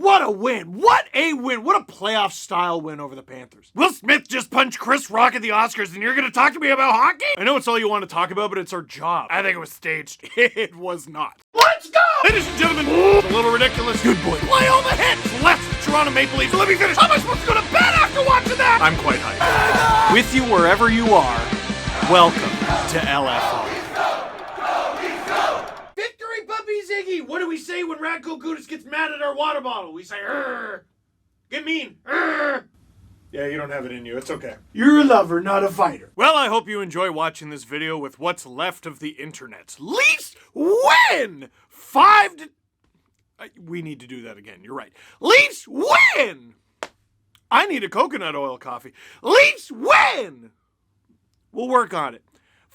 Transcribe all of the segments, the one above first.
what a win. What a win. What a playoff-style win over the Panthers. Will Smith just punched Chris Rock at the Oscars, and you're going to talk to me about hockey? I know it's all you want to talk about, but it's our job. I think it was staged. It was not. Let's go! Ladies and gentlemen, it's a little ridiculous. Good boy. Play all the hits. Left the Toronto Maple Leafs. Let me finish. How am I supposed to go to bed after watching that? I'm quite hyped. With you wherever you are, welcome to LFO. Victory, Puppy Ziggy! What do we say when Radko Gudas gets mad at our water bottle? We say, "Arr! Get mean! Arr!" Yeah, you don't have it in you. It's okay. You're a lover, not a fighter. Well, I hope you enjoy watching this video with what's left of the internet. Leafs win! 5-... we need to do that again. You're right. Leafs win! I need a coconut oil coffee. Leafs win! We'll work on it.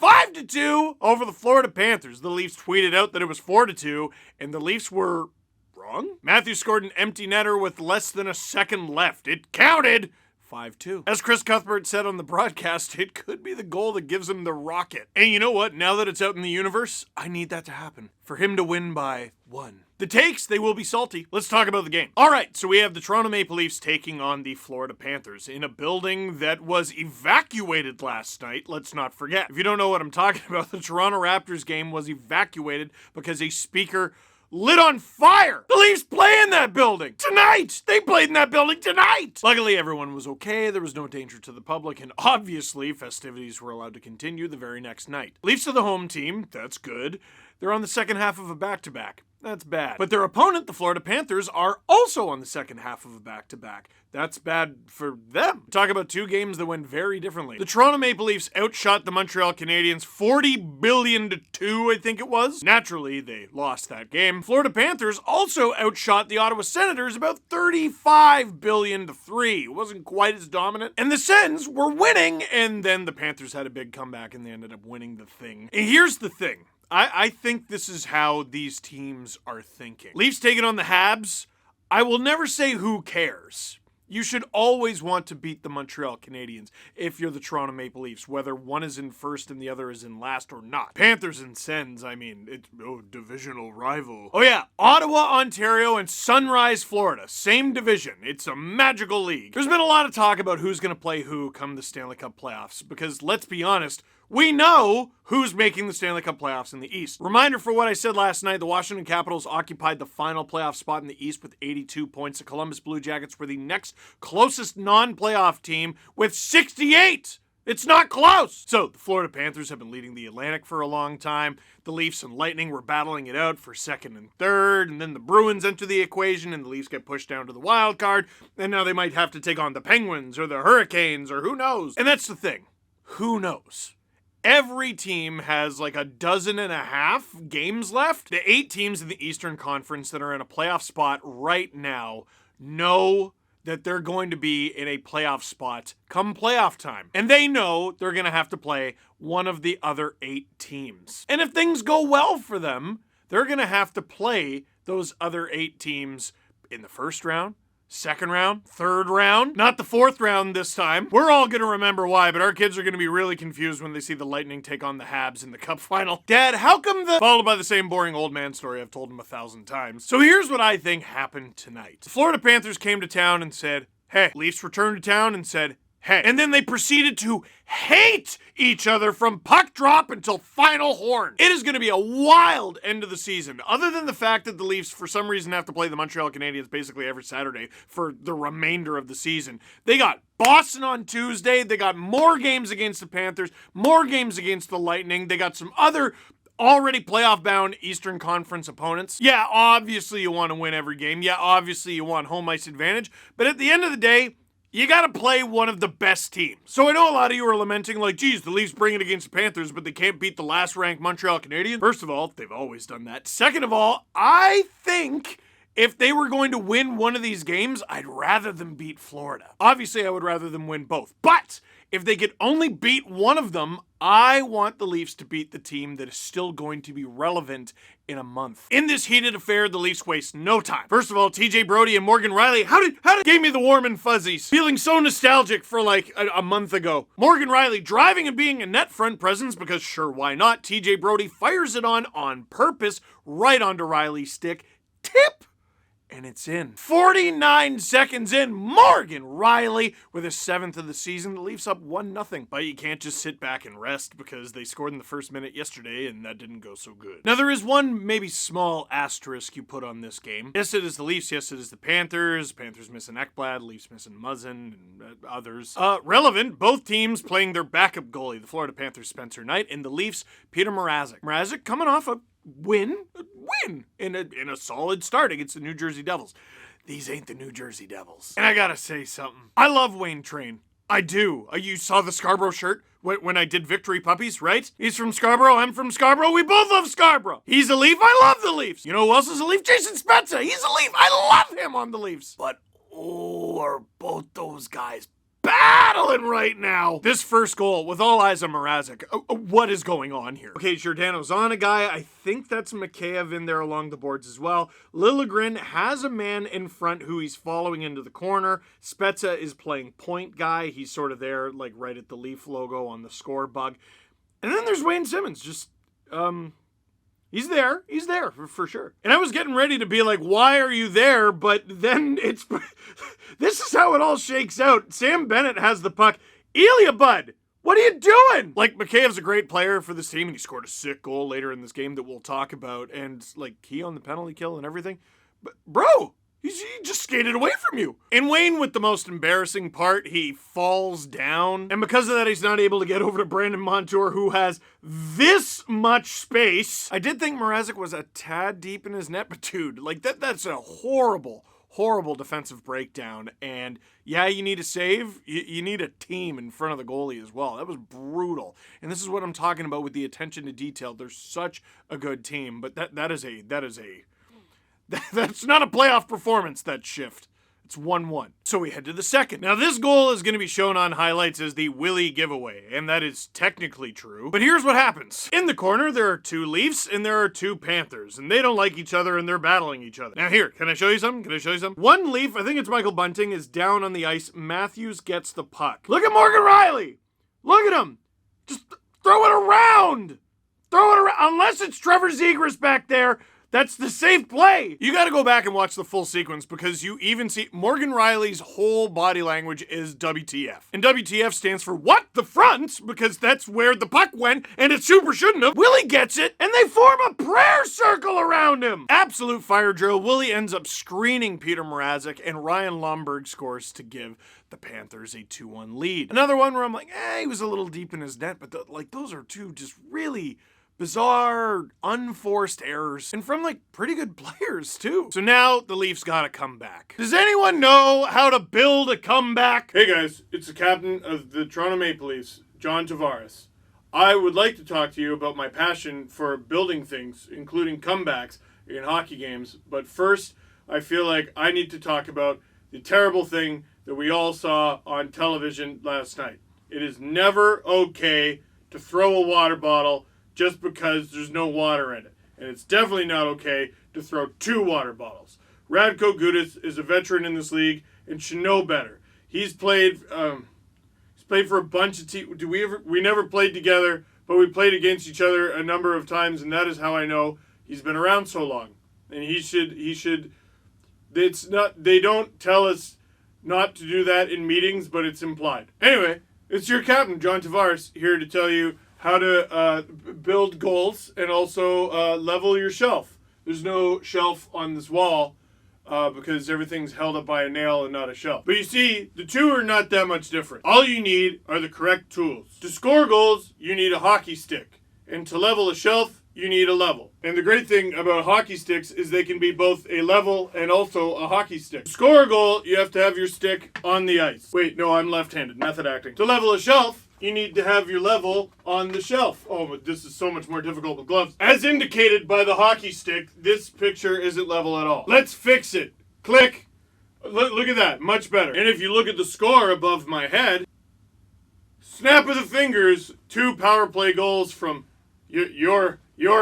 5-2 over the Florida Panthers. The Leafs tweeted out that it was 4-2, and the Leafs were wrong. Matthews scored an empty netter with less than a second left. It counted. 5-2. As Chris Cuthbert said on the broadcast, it could be the goal that gives him the rocket. And you know what? Now that it's out in the universe, I need that to happen. For him to win by 1. The takes, they will be salty. Let's talk about the game. All right, so we have the Toronto Maple Leafs taking on the Florida Panthers in a building that was evacuated last night. Let's not forget. If you don't know what I'm talking about, the Toronto Raptors game was evacuated because a speaker lit on fire. The Leafs play in that building tonight. They played in that building tonight. Luckily, everyone was okay. There was no danger to the public, and obviously, festivities were allowed to continue the very next night. Leafs are the home team. That's good. They're on the second half of a back-to-back. That's bad. But their opponent, the Florida Panthers, are also on the second half of a back-to-back. That's bad for them. Talk about two games that went very differently. The Toronto Maple Leafs outshot the Montreal Canadiens 40 billion to 2, I think it was. Naturally, they lost that game. Florida Panthers also outshot the Ottawa Senators about 35 billion to 3. It wasn't quite as dominant. And the Sens were winning, and then the Panthers had a big comeback, and they ended up winning the thing. And here's the thing. I think this is how these teams are thinking. Leafs taking on the Habs. I will never say who cares. You should always want to beat the Montreal Canadiens if you're the Toronto Maple Leafs, whether one is in first and the other is in last or not. Panthers and Sens, I mean, it's divisional rival. Oh yeah, Ottawa, Ontario, and Sunrise, Florida. Same division. It's a magical league. There's been a lot of talk about who's going to play who come the Stanley Cup playoffs, because let's be honest, we know who's making the Stanley Cup playoffs in the East. Reminder for what I said last night, the Washington Capitals occupied the final playoff spot in the East with 82 points. The Columbus Blue Jackets were the next closest non-playoff team with 68. It's not close. So the Florida Panthers have been leading the Atlantic for a long time. The Leafs and Lightning were battling it out for second and third, and then the Bruins enter the equation, and the Leafs get pushed down to the wild card, and now they might have to take on the Penguins or the Hurricanes or who knows. And that's the thing. Who knows? Every team has like 12.5 games left. The 8 teams in the Eastern Conference that are in a playoff spot right now know that they're going to be in a playoff spot come playoff time. And they know they're going to have to play one of the other 8 teams. And if things go well for them, they're going to have to play those other 8 teams in the first round, second round, third round, not the fourth round this time. We're all going to remember why, but our kids are going to be really confused when they see the Lightning take on the Habs in the Cup final. Dad, how come the... Followed by the same boring old man story I've told him 1,000 times. So here's what I think happened tonight. The Florida Panthers came to town and said, hey. Leafs returned to town and said, hey. And then they proceeded to hate each other from puck drop until final horn. It is going to be a wild end of the season. Other than the fact that the Leafs, for some reason, have to play the Montreal Canadiens basically every Saturday for the remainder of the season. They got Boston on Tuesday. They got more games against the Panthers, more games against the Lightning. They got some other already playoff-bound Eastern Conference opponents. Yeah, obviously you want to win every game. Yeah, obviously you want home ice advantage. But at the end of the day, you gotta play one of the best teams. So I know a lot of you are lamenting like, geez, the Leafs bring it against the Panthers, but they can't beat the last-ranked Montreal Canadiens. First of all, they've always done that. Second of all, I think if they were going to win one of these games, I'd rather them beat Florida. Obviously, I would rather them win both. But if they could only beat one of them, I want the Leafs to beat the team that is still going to be relevant in a month. In this heated affair, the Leafs waste no time. First of all, TJ Brody and Morgan Riley, how did gave me the warm and fuzzies. Feeling so nostalgic for like a month ago. Morgan Riley driving and being a net front presence because sure, why not? TJ Brody fires it on purpose right onto Riley's stick. Tip And it's in. 49 seconds in, Morgan Riley with his 7th of the season. The Leafs up 1-0. But you can't just sit back and rest because they scored in the first minute yesterday and that didn't go so good. Now there is one maybe small asterisk you put on this game. Yes, it is the Leafs. Yes, it is the Panthers. Panthers missing Ekblad, Leafs missing Muzzin, and others. Relevant, both teams playing their backup goalie. The Florida Panthers, Spencer Knight, and the Leafs, Peter Mrazek. Mrazek coming off a win in a solid start against the New Jersey Devils. These ain't the New Jersey Devils. And I gotta say something. I love Wayne Train. I do. You saw the Scarborough shirt when I did Victory Puppies, right? He's from Scarborough, I'm from Scarborough, we both love Scarborough. He's a Leaf, I love the Leafs. You know who else is a Leaf? Jason Spezza, he's a Leaf, I love him on the Leafs. But are both those guys battling right now? This first goal, with all eyes on Mrazek, what is going on here? Okay, Giordano's on a guy. I think that's Mikheyev in there along the boards as well. Liljegren has a man in front who he's following into the corner. Spezza is playing point guy. He's sort of there, like right at the Leaf logo on the score bug. And then there's Wayne Simmonds, just, he's there for sure. And I was getting ready to be like, why are you there? But then this is how it all shakes out. Sam Bennett has the puck. Ilya Bud, what are you doing? Like, Mikheyev's a great player for this team, and he scored a sick goal later in this game that we'll talk about. And, like, he on the penalty kill and everything. But, bro, he just skated away from you. And Wayne, with the most embarrassing part, he falls down. And because of that, he's not able to get over to Brandon Montour, who has this much space. I did think Mrazek was a tad deep in his net, but dude, like, that's a horrible defensive breakdown. And yeah, you need a save. You need a team in front of the goalie as well. That was brutal. And this is what I'm talking about with the attention to detail. They're such a good team, but that's not a playoff performance, that shift. It's 1-1. So we head to the second. Now this goal is going to be shown on highlights as the Willie giveaway, and that is technically true. But here's what happens. In the corner, there are 2 Leafs and there are 2 Panthers, and they don't like each other and they're battling each other. Now here, can I show you something? One Leaf, I think it's Michael Bunting, is down on the ice. Matthews gets the puck. Look at Morgan Riley. Look at him. Just throw it around. Unless it's Trevor Zegras back there. That's the safe play. You got to go back and watch the full sequence because you even see Morgan Riley's whole body language is WTF. And WTF stands for what? The front, because that's where the puck went and it super shouldn't have. Willie gets it and they form a prayer circle around him. Absolute fire drill. Willie ends up screening Peter Mrazek and Ryan Lomberg scores to give the Panthers a 2-1 lead. Another one where I'm like, he was a little deep in his net, but those are 2 just really bizarre, unforced errors, and from, like, pretty good players, too. So now the Leafs gotta come back. Does anyone know how to build a comeback? Hey guys, it's the captain of the Toronto Maple Leafs, John Tavares. I would like to talk to you about my passion for building things, including comebacks in hockey games, but first, I feel like I need to talk about the terrible thing that we all saw on television last night. It is never okay to throw a water bottle just because there's no water in it. And it's definitely not okay to throw 2 water bottles. Radko Gudas is a veteran in this league and should know better. He's played for a bunch of teams. We never played together, but we played against each other a number of times, and that is how I know he's been around so long. And he should they don't tell us not to do that in meetings, but it's implied. Anyway, it's your captain, John Tavares, here to tell you how to build goals and also level your shelf. There's no shelf on this wall because everything's held up by a nail and not a shelf. But you see, the 2 are not that much different. All you need are the correct tools. To score goals, you need a hockey stick. And to level a shelf, you need a level. And the great thing about hockey sticks is they can be both a level and also a hockey stick. To score a goal, you have to have your stick on the ice. Wait, no, I'm left-handed. Method acting. To level a shelf, you need to have your level on the shelf. Oh, but this is so much more difficult with gloves. As indicated by the hockey stick, this picture isn't level at all. Let's fix it. Click. Look at that. Much better. And if you look at the score above my head, snap of the fingers, 2 power play goals from your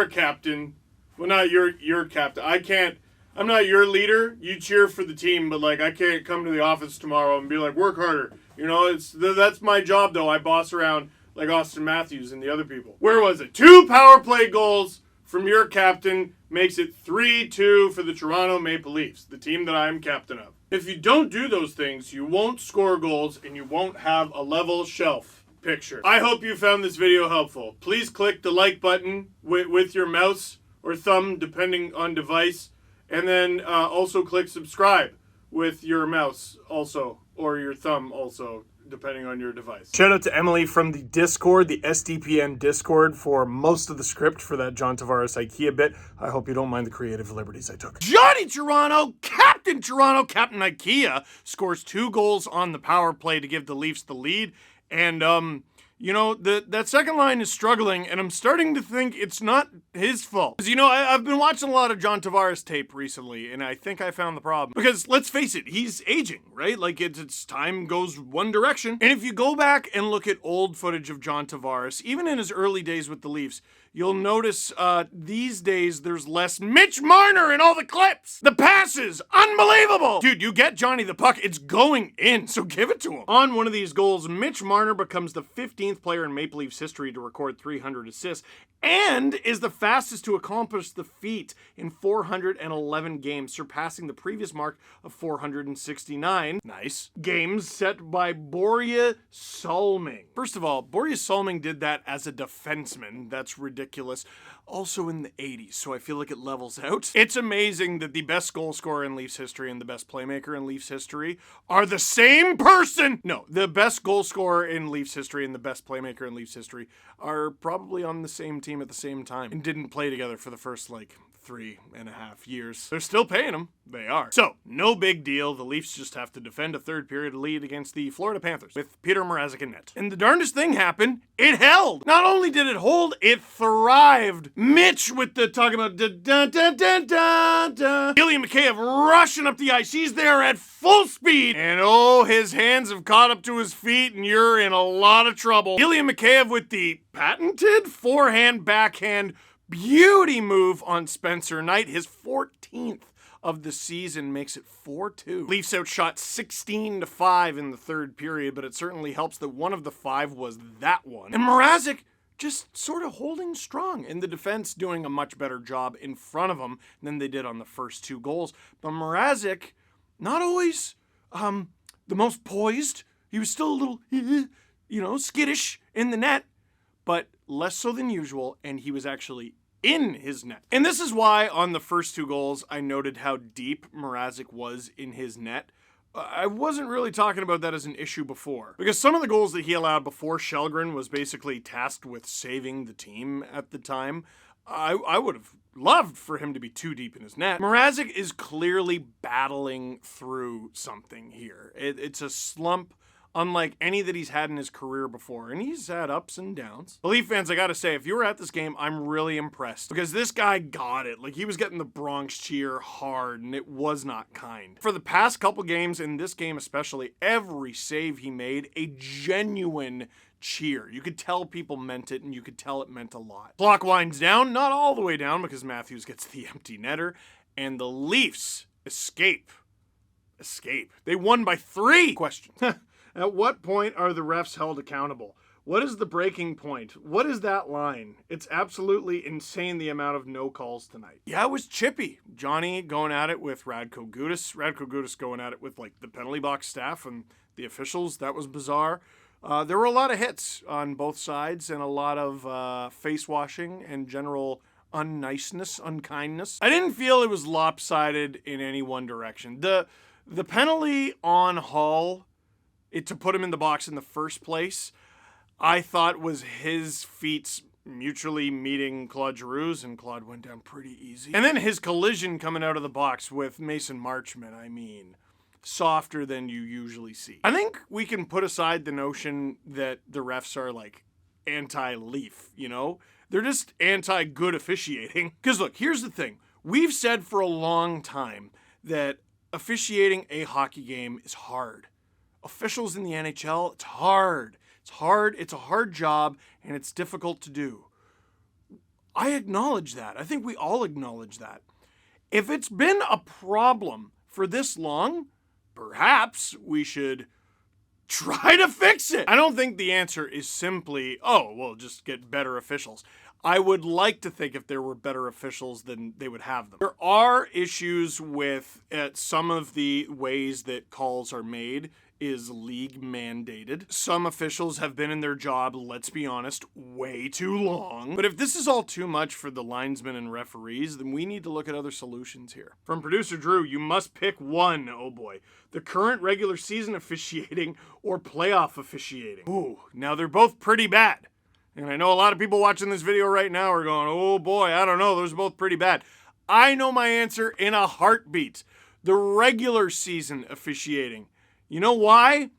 captain. Well, not your captain. I'm not your leader. You cheer for the team, but like I can't come to the office tomorrow and be like, work harder. You know, that's my job though. I boss around like Austin Matthews and the other people. Where was it? 2 power play goals from your captain, makes it 3-2 for the Toronto Maple Leafs, the team that I'm captain of. If you don't do those things, you won't score goals and you won't have a level shelf picture. I hope you found this video helpful. Please click the like button with your mouse or thumb, depending on device, and then also click subscribe with your mouse also, or your thumb also, depending on your device. Shout out to Emily from the Discord, the SDPN Discord, for most of the script for that John Tavares IKEA bit. I hope you don't mind the creative liberties I took. Johnny Toronto, Captain IKEA, scores 2 goals on the power play to give the Leafs the lead. And, you know, that second line is struggling, and I'm starting to think it's not his fault. Because, you know, I've been watching a lot of John Tavares tape recently, and I think I found the problem. Because, let's face it, he's aging, right? Like, it's time goes one direction. And if you go back and look at old footage of John Tavares, even in his early days with the Leafs, you'll notice these days there's less Mitch Marner in all the clips. The passes, unbelievable. Dude, you get Johnny the puck, it's going in, so give it to him. On one of these goals, Mitch Marner becomes the 15th player in Maple Leafs history to record 300 assists and is the fastest to accomplish the feat in 411 games, surpassing the previous mark of 469. Nice. Games set by Borje Salming. First of all, Borje Salming did that as a defenseman. That's ridiculous. Also in the 80s, so I feel like it levels out. It's amazing that the best goal scorer in Leafs history and the best playmaker in Leafs history are the same person. No, the best goal scorer in Leafs history and the best playmaker in Leafs history are probably on the same team at the same time and didn't play together for the first, 3.5 years. They're still paying them. They are. So, no big deal. The Leafs just have to defend a third period lead against the Florida Panthers with Peter Mrazek in net. And the darndest thing happened. It held. Not only did it hold, it thrived. Mitch with the talking about da-da-da-da-da-da. Ilya Mikheyev rushing up the ice. He's there at full speed. And oh, his hands have caught up to his feet and you're in a lot of trouble. Ilya Mikheyev with the patented forehand backhand beauty move on Spencer Knight. His 14th of the season makes it 4-2. Leafs outshot 16-5 in the third period, but it certainly helps that one of the 5 was that one. And Mrazek just sort of holding strong, and the defense doing a much better job in front of him than they did on the first 2 goals. But Mrazek, not always the most poised. He was still a little, skittish in the net, but less so than usual, and he was actually in his net. And this is why on the first 2 goals, I noted how deep Mrazek was in his net. I wasn't really talking about that as an issue before, because some of the goals that he allowed before Källgren was basically tasked with saving the team at the time. I would have loved for him to be too deep in his net. Mrazek is clearly battling through something here. It's a slump unlike any that he's had in his career before, and he's had ups and downs. The Leaf fans, I gotta say, if you were at this game, I'm really impressed, because this guy got it. Like, he was getting the Bronx cheer hard, and it was not kind. For the past couple games, in this game especially, every save he made, a genuine cheer. You could tell people meant it, and you could tell it meant a lot. Clock winds down, not all the way down, because Matthews gets the empty netter, and the Leafs escape. They won by 3 questions. At what point are the refs held accountable? What is the breaking point? What is that line? It's absolutely insane, the amount of no calls tonight. Yeah, it was chippy. Johnny going at it with Radko Gudas. Radko Gudas going at it with the penalty box staff and the officials. That was bizarre. There were a lot of hits on both sides and a lot of face washing and general unniceness, unkindness. I didn't feel it was lopsided in any one direction. The penalty on Hall, to put him in the box in the first place, I thought was his feet mutually meeting Claude Giroux's, and Claude went down pretty easy. And then his collision coming out of the box with Mason Marchment, softer than you usually see. I think we can put aside the notion that the refs are anti-Leaf, They're just anti-good officiating. Because look, here's the thing. We've said for a long time that officiating a hockey game is hard. Officials in the NHL, it's hard. It's a hard job, and it's difficult to do. I acknowledge that. I think we all acknowledge that. If it's been a problem for this long, perhaps we should try to fix it. I don't think the answer is simply, just get better officials. I would like to think if there were better officials, then they would have them. There are issues with some of the ways that calls are made is league mandated. Some officials have been in their job, let's be honest, way too long. But if this is all too much for the linesmen and referees, then we need to look at other solutions here. From producer Drew, you must pick one, oh boy. The current regular season officiating or playoff officiating. Ooh, now they're both pretty bad. And I know a lot of people watching this video right now are going, oh boy, I don't know, those are both pretty bad. I know my answer in a heartbeat. The regular season officiating. You know why?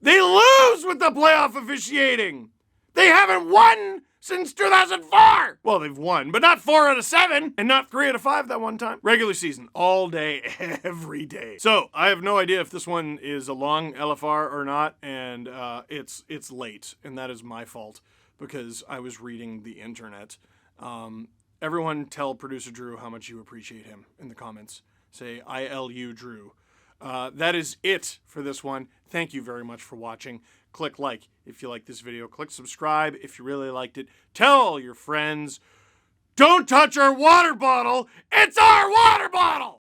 They lose with the playoff officiating. They haven't won since 2004. Well, they've won, but not 4 out of 7 and not 3 out of 5 that one time. Regular season, all day, every day. So I have no idea if this one is a long LFR or not, and it's late, and that is my fault because I was reading the internet. Everyone tell producer Drew how much you appreciate him in the comments. Say ILU Drew. That is it for this one. Thank you very much for watching. Click like if you like this video. Click subscribe if you really liked it. Tell all your friends. Don't touch our water bottle. It's our water bottle!